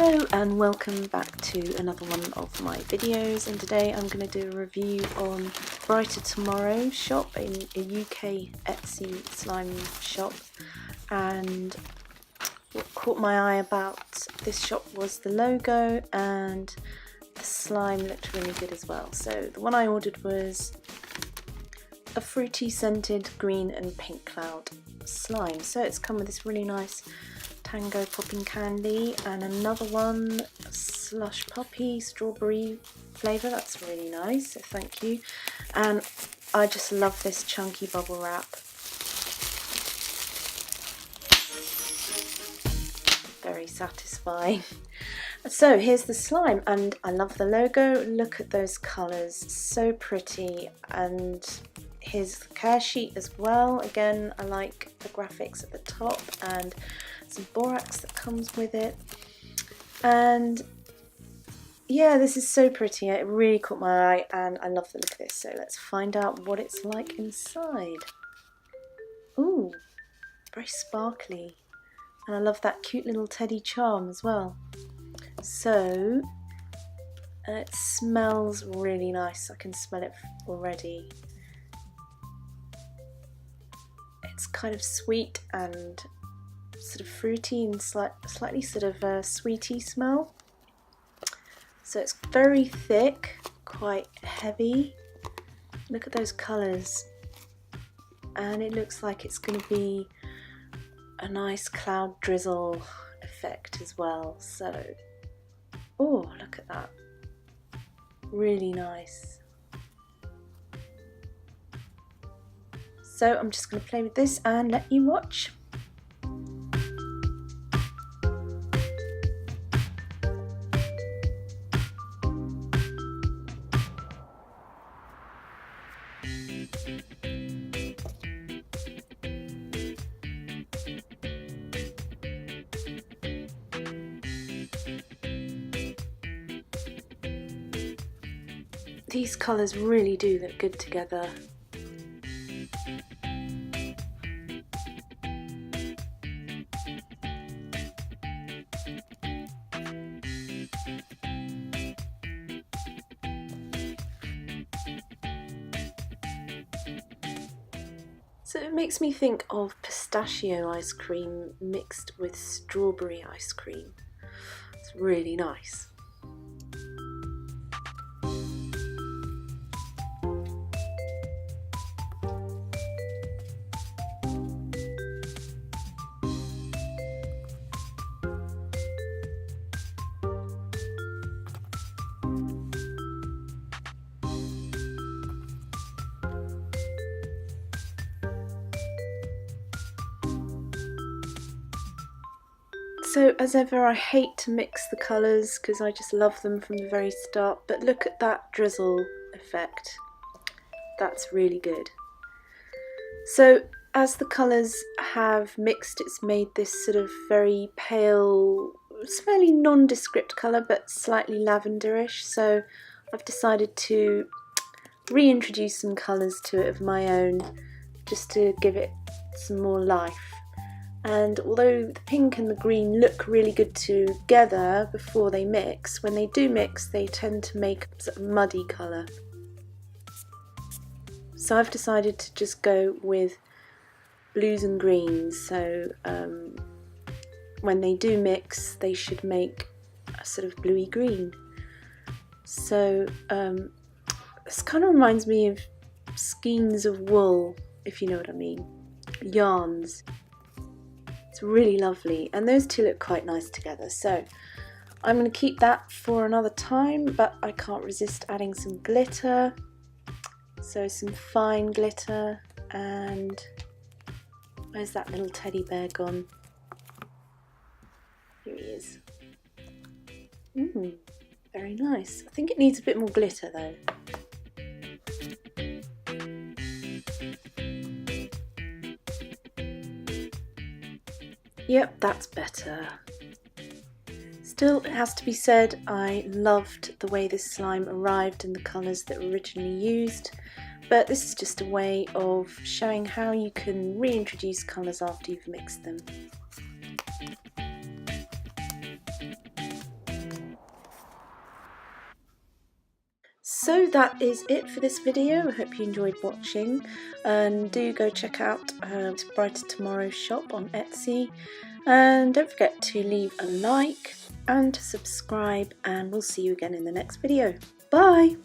Hello and welcome back to another one of my videos, and today I'm going to do a review on BrighterTomorrowShop, a UK Etsy slime shop. And what caught my eye about this shop was the logo, and the slime looked really good as well. So the one I ordered was a fruity scented green and pink cloud slime. So it's come with this really nice Tango popping candy, and another one, slush puppy strawberry flavour. That's really nice, so thank you. And I just love this chunky bubble wrap. Very satisfying. So here's the slime, and I love the logo. Look at those colours, so pretty. And here's the care sheet as well. Again, I like the graphics at the top and some borax that comes with it. And yeah, this is so pretty. It really caught my eye and I love the look of this. So let's find out what it's like inside. Ooh, very sparkly. And I love that cute little teddy charm as well. So, and it smells really nice. I can smell it already. It's kind of sweet and sort of fruity and slightly sort of a sweety smell. So it's very thick, quite heavy. Look at those colours. And it looks like it's going to be a nice cloud drizzle effect as well. So, oh, look at that. Really nice. So I'm just going to play with this and let you watch. These colours really do look good together. So it makes me think of pistachio ice cream mixed with strawberry ice cream. It's really nice. So as ever, I hate to mix the colours because I just love them from the very start, but look at that drizzle effect. That's really good. So as the colours have mixed, it's made this sort of very pale, it's fairly nondescript colour but slightly lavenderish. So I've decided to reintroduce some colours to it of my own just to give it some more life. And although the pink and the green look really good together before they mix, when they do mix they tend to make a sort of muddy colour. So I've decided to just go with blues and greens, so when they do mix they should make a sort of bluey green. So this kind of reminds me of skeins of wool, if you know what I mean, yarns. It's really lovely, and those two look quite nice together. So I'm going to keep that for another time, but I can't resist adding some glitter. So some fine glitter, and where's that little teddy bear gone? Here he is. Very nice. I think it needs a bit more glitter though. Yep, that's better. Still, it has to be said, I loved the way this slime arrived and the colours that were originally used, but this is just a way of showing how you can reintroduce colours after you've mixed them. So that is it for this video. I hope you enjoyed watching, and do go check out Brighter Tomorrow shop on Etsy, and don't forget to leave a like and to subscribe, and we'll see you again in the next video. Bye!